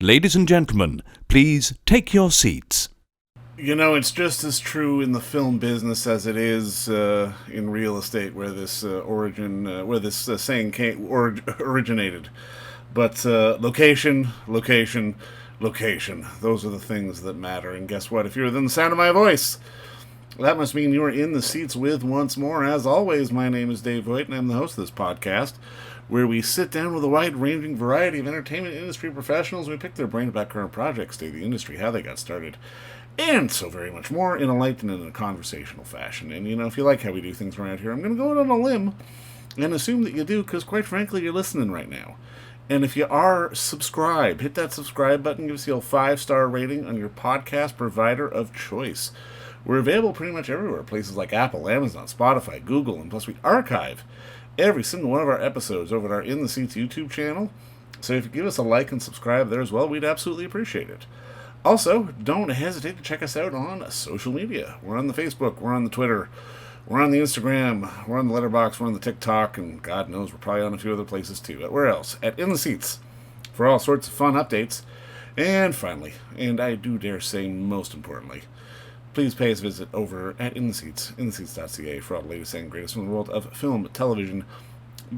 Ladies and gentlemen, please take your seats. You know, it's just as true in the film business as it is in real estate, where this saying originated. But location, location, location. Those are the things that matter. And guess what? If you're within the sound of my voice, that must mean you are in the seats with once more. As always, my name is Dave Voigt, and I'm the host of this podcast, where we sit down with a wide-ranging variety of entertainment industry professionals. We pick their brain about current projects, state of the industry, how they got started, and so very much more in a light and in a conversational fashion. And, you know, if you like how we do things around here, I'm going to go out on a limb and assume that you do, because quite frankly, you're listening right now. And if you are, subscribe. Hit that subscribe button. Give us a 5-star rating on your podcast provider of choice. We're available pretty much everywhere. Places like Apple, Amazon, Spotify, Google, and plus we archive every single one of our episodes over at our In the Seats YouTube channel. So if you give us a like and subscribe there as well, we'd absolutely appreciate it. Also, don't hesitate to check us out on social media. We're on the Facebook, we're on the Twitter, we're on the Instagram, we're on the Letterboxd, we're on the TikTok, and God knows we're probably on a few other places too. Where else? At In the Seats for all sorts of fun updates. And finally, and I do dare say most importantly, please pay us a visit over at In the Seats, intheseats.ca, for all the latest and greatest from the world of film, television,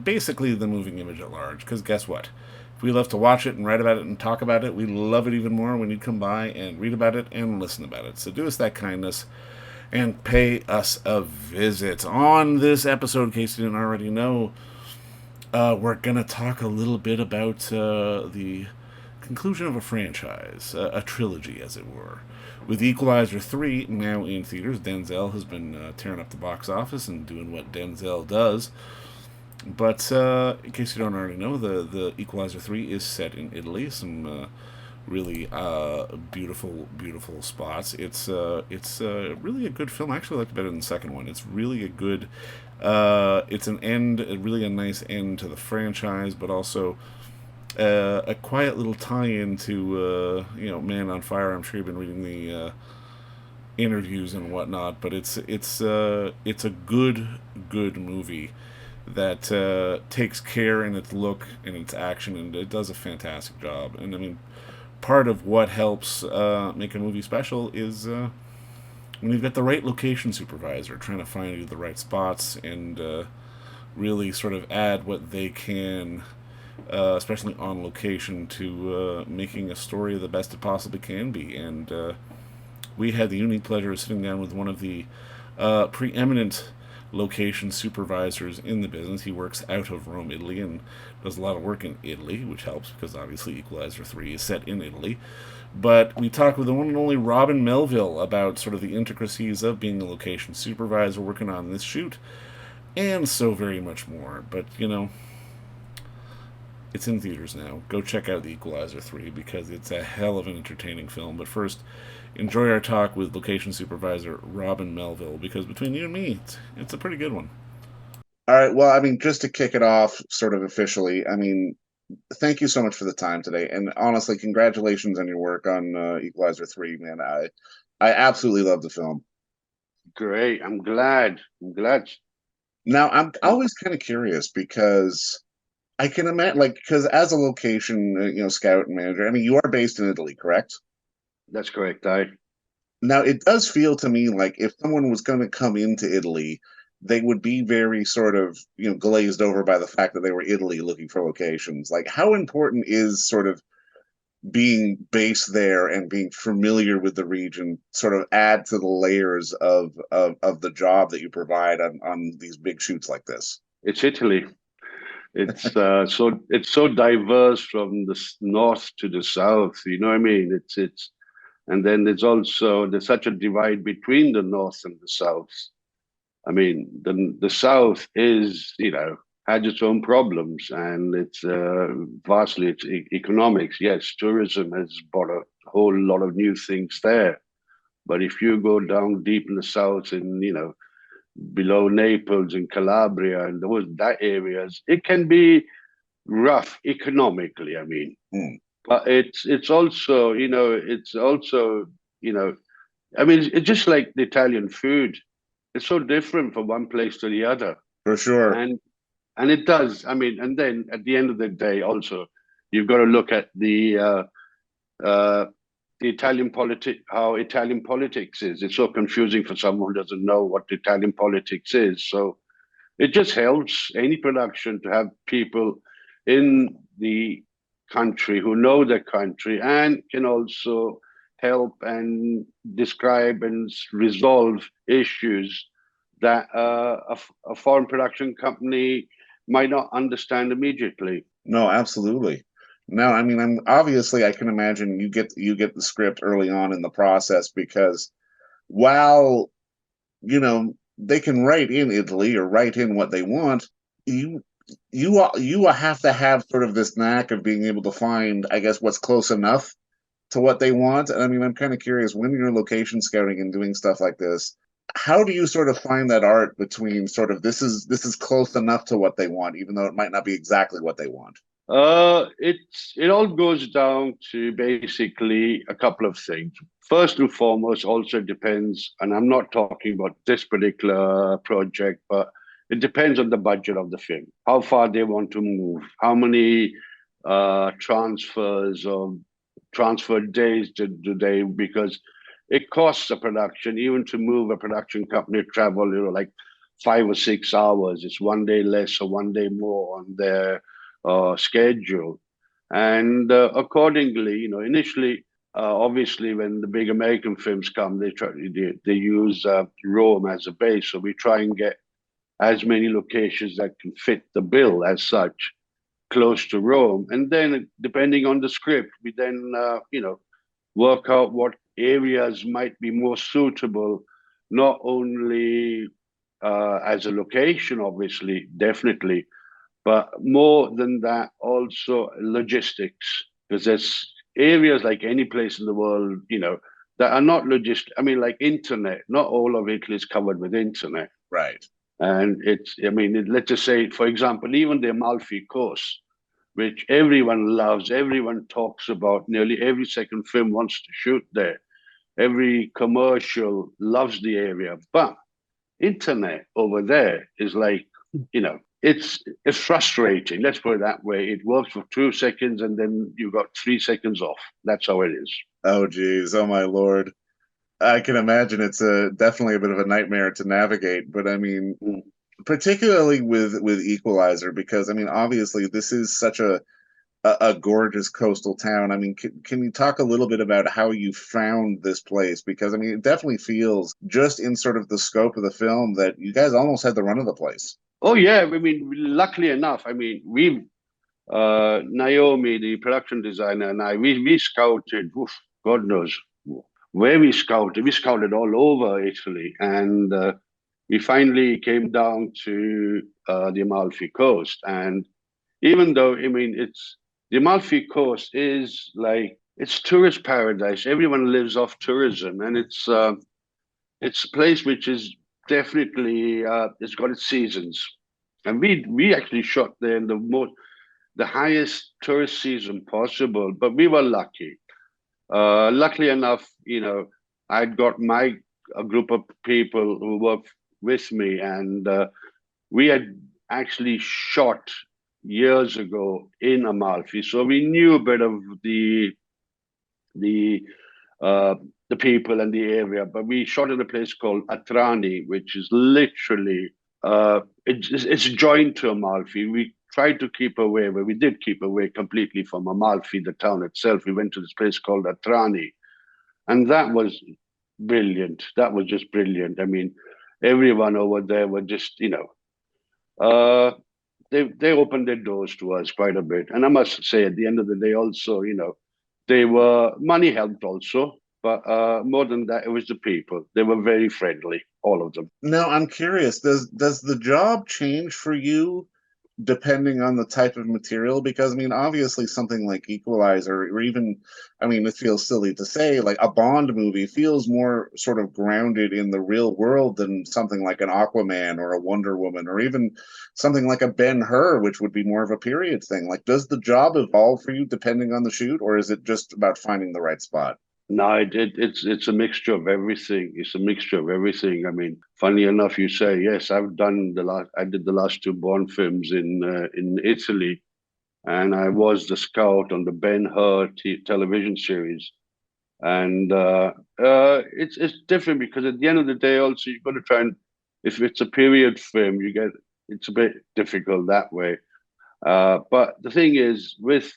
basically the moving image at large. Because guess what? If we love to watch it and write about it and talk about it, we love it even more when you come by and read about it and listen about it. So do us that kindness and pay us a visit. On this episode, in case you didn't already know, we're going to talk a little bit about the conclusion of a franchise, a trilogy, as it were. With Equalizer 3 now in theaters, Denzel has been tearing up the box office and doing what Denzel does. But in case you don't already know, the Equalizer 3 is set in Italy. Some really beautiful, beautiful spots. It's really a good film. I actually liked it better than the second one. It's really a good. It's really a nice end to the franchise, but also a quiet little tie-in to Man on Fire. I'm sure you've been reading the interviews and whatnot, but it's a good movie that takes care in its look and its action, and it does a fantastic job. And I mean, part of what helps make a movie special is when you've got the right location supervisor trying to find you the right spots and really sort of add what they can, especially on location, to making a story the best it possibly can be. And we had the unique pleasure of sitting down with one of the preeminent location supervisors in the business. He works out of Rome, Italy, and does a lot of work in Italy, which helps because obviously Equalizer 3 is set in Italy. But we talked with the one and only Robin Melville about sort of the intricacies of being a location supervisor working on this shoot, and so very much more. But, you know, it's in theaters now. Go check out the Equalizer 3 because it's a hell of an entertaining film. But first, enjoy our talk with location supervisor Robin Melville, because between you and me, it's a pretty good one. All right. Well, I mean, just to kick it off sort of officially, I mean, thank you so much for the time today. And honestly, congratulations on your work on Equalizer 3, man. I absolutely love the film. Great. I'm glad. Now, I'm always kind of curious because I can imagine, like, because as a location, scout and manager, I mean, you are based in Italy, correct? That's correct. Now, it does feel to me like if someone was going to come into Italy, they would be very sort of, glazed over by the fact that they were Italy looking for locations. Like, how important is sort of being based there and being familiar with the region sort of add to the layers of the job that you provide on these big shoots like this? It's Italy. It's it's so diverse from the north to the south. You know what I mean? And then there's such a divide between the north and the south. I mean, the south is, had its own problems, and it's vastly it's economics. Yes, tourism has brought a whole lot of new things there. But if you go down deep in the south and, below Naples and Calabria and that areas, it can be rough economically, I mean. But it's also, I mean, it's just like the Italian food. It's so different from one place to the other. For sure. And it does. I mean, and then at the end of the day, also, you've got to look at the the how Italian politics is. It's so confusing for someone who doesn't know what Italian politics is. So it just helps any production to have people in the country who know their country and can also help and describe and resolve issues that a foreign production company might not understand immediately. No, absolutely. No, I mean, I can imagine you get the script early on in the process because while they can write in Italy or write in what they want, you you have to have sort of this knack of being able to find, I guess, what's close enough to what they want. And I mean, I'm kind of curious when you're location scouting and doing stuff like this, how do you sort of find that art between sort of this is close enough to what they want, even though it might not be exactly what they want? It all goes down to basically a couple of things. First and foremost, also depends, and I'm not talking about this particular project, but it depends on the budget of the film, how far they want to move, how many transfers or transfer days do they, because it costs a production, even to move a production company travel, like 5 or 6 hours. It's one day less or one day more on their schedule. And accordingly, initially, obviously, when the big American films come, they use Rome as a base. So we try and get as many locations that can fit the bill as such, close to Rome. And then, depending on the script, we then, work out what areas might be more suitable, not only as a location, obviously, definitely, but more than that, also logistics, because there's areas like any place in the world, that are not logistic. I mean, like internet, not all of Italy is covered with internet. Right. And let's just say, for example, even the Amalfi Coast, which everyone loves, everyone talks about, nearly every second film wants to shoot there. Every commercial loves the area, but internet over there is like, it's frustrating. Let's put it that way. It works for 2 seconds and then you got 3 seconds off. That's how it is. Oh, geez. Oh, my Lord. I can imagine it's definitely a bit of a nightmare to navigate. But I mean, particularly with Equalizer, because I mean, obviously, this is such a gorgeous coastal town. I mean, can you talk a little bit about how you found this place? Because I mean, it definitely feels, just in sort of the scope of the film, that you guys almost had the run of the place. Oh yeah, I mean, luckily enough, I mean, Naomi, the production designer, and we scouted. God knows where we scouted. We scouted all over Italy, and we finally came down to the Amalfi Coast. And even though, I mean, the Amalfi Coast is like, it's tourist paradise. Everyone lives off tourism, and it's a place which is definitely, it's got its seasons. And we actually shot there in the highest tourist season possible, but we were lucky. Luckily enough, I'd got a group of people who worked with me, and we had actually shot years ago in Amalfi, so we knew a bit of the people and the area. But we shot in a place called Atrani, which is literally it's joined to Amalfi. We tried to keep away, but we did keep away completely from Amalfi, the town itself. We went to this place called Atrani, and that was brilliant. That was just brilliant. I mean, everyone over there were just, they opened their doors to us quite a bit. And I must say, at the end of the day, also, money helped also, but more than that, it was the people. They were very friendly, all of them. Now, I'm curious, does the job change for you depending on the type of material? Because I mean, obviously something like Equalizer, or even, I mean, it feels silly to say, like a Bond movie feels more sort of grounded in the real world than something like an Aquaman or a Wonder Woman, or even something like a Ben-Hur, which would be more of a period thing. Like, does the job evolve for you depending on the shoot, or is it just about finding the right spot? No, it's a mixture of everything. It's a mixture of everything. I mean, funny enough, you say yes. I did the last two Bond films in Italy, and I was the scout on the Ben-Hur television series. And it's different because at the end of the day, also you've got to try and, if it's a period film, it's a bit difficult that way. But the thing is, with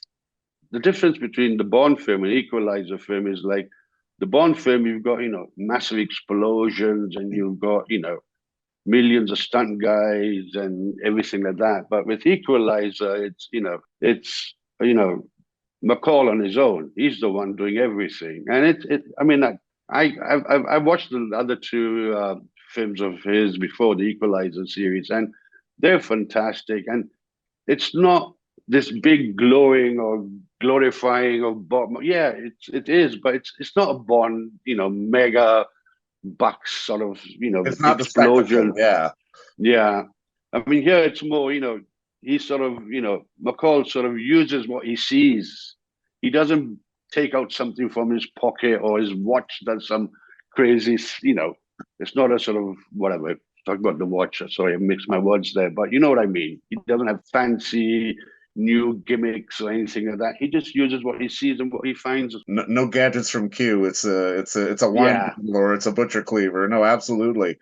the difference between the Bond film and Equalizer film is like the Bond film, you've got, massive explosions and you've got, millions of stunt guys and everything like that. But with Equalizer, it's McCall on his own. He's the one doing everything. And I mean, I watched the other two films of his before the Equalizer series, and they're fantastic. And it's not this big glowing or glorifying of Bond. Yeah, it is, but it's not a Bond, mega bucks sort of, It's not the explosion. spectacle, yeah. Yeah. I mean, here it's more, he sort of, McCall sort of uses what he sees. He doesn't take out something from his pocket or his watch does some crazy, it's not a sort of whatever. Talk about the watch. Sorry, I mixed my words there, but you know what I mean. He doesn't have fancy new gimmicks or anything like that. He just uses what he sees and what he finds. No gadgets from Q. It's a wine bottle or it's a butcher cleaver. No, absolutely.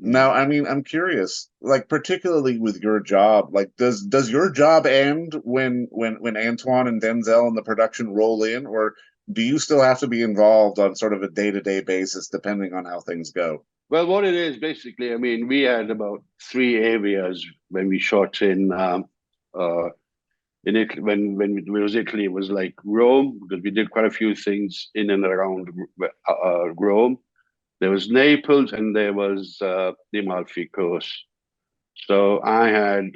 Now, I mean, I'm curious, like particularly with your job, like does your job end when Antoine and Denzel and the production roll in, or do you still have to be involved on sort of a day-to-day basis depending on how things go? Well, what it is basically, I mean, we had about 3 areas when we shot in Italy. When it was Italy, it was like Rome, because we did quite a few things in and around Rome. There was Naples and there was the Amalfi Coast. So I had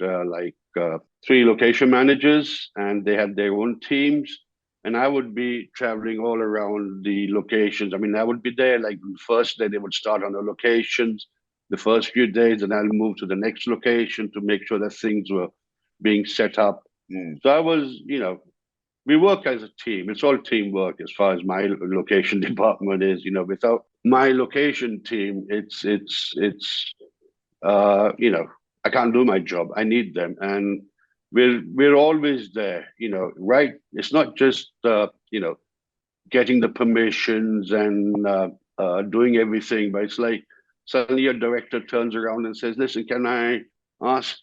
3 location managers and they had their own teams. And I would be traveling all around the locations. I mean, I would be there like the first day they would start on the locations, the first few days, and I'll move to the next location to make sure that things were being set up. So I was, we work as a team. It's all teamwork as far as my location department is. Without my location team, I can't do my job. I need them, and we're always there. Right? It's not just getting the permissions and doing everything, but it's like suddenly a director turns around and says, "Listen, can I ask?"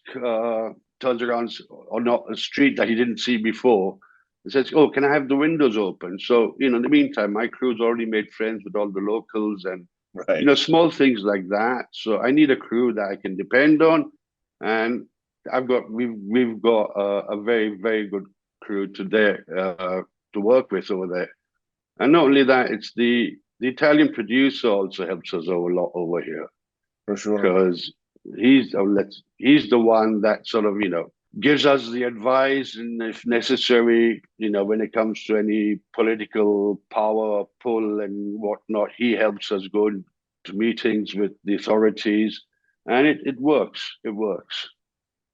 Turns around on a street that he didn't see before. He says, "Oh, can I have the windows open?" So, in the meantime, my crew's already made friends with all the locals and, Right. small things like that. So I need a crew that I can depend on. And we've got a very, very good crew to work with over there. And not only that, it's the Italian producer also helps us a lot over here. For sure. Because he's the one that sort of, gives us the advice, and if necessary, when it comes to any political power pull and whatnot, he helps us go to meetings with the authorities, and it works. It works.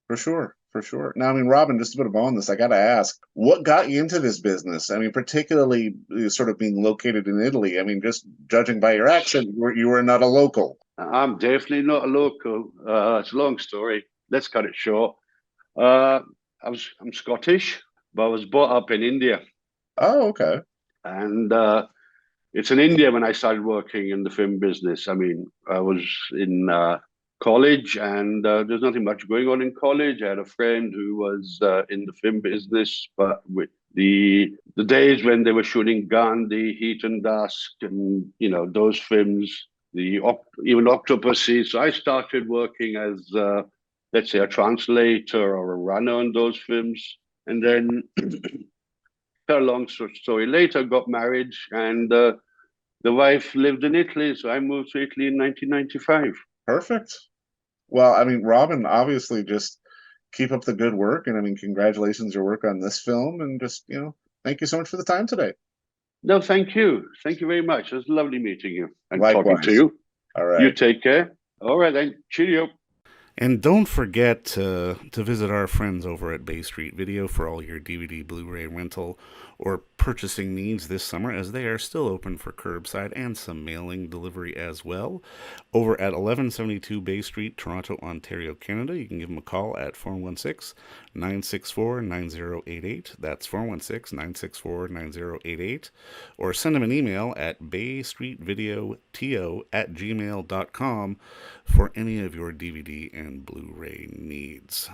For sure. For sure. Now, I mean, Robin, just a bit of on this, I got to ask, what got you into this business? I mean, particularly sort of being located in Italy. I mean, just judging by your accent, you were not a local. I'm definitely not a local. It's a long story. Let's cut it short. I'm Scottish, but I was brought up in India. Oh, okay. And it's in India when I started working in the film business. I mean, I was in college, and there's nothing much going on in college. I had a friend who was in the film business, but with the days when they were shooting Gandhi, Heat and Dusk, and those films, even Octopussy. So I started working as let's say a translator or a runner on those films, and then a long story later, got married, and the wife lived in Italy, so I moved to Italy in 1995. Perfect. Well, I mean, Robin, obviously just keep up the good work, and I mean, congratulations your work on this film, and just, thank you so much for the time today. No, thank you. Thank you very much. It was lovely meeting you and Likewise. talking to you. All right. You take care. All right, then. Cheerio. And don't forget to visit our friends over at Bay Street Video for all your DVD, Blu-ray rental, or purchasing needs this summer, as they are still open for curbside and some mailing delivery as well. Over at 1172 Bay Street, Toronto, Ontario, Canada, you can give them a call at 416-964-9088. That's 416-964-9088. Or send them an email at baystreetvideoto@gmail.com for any of your DVD and Blu-ray needs.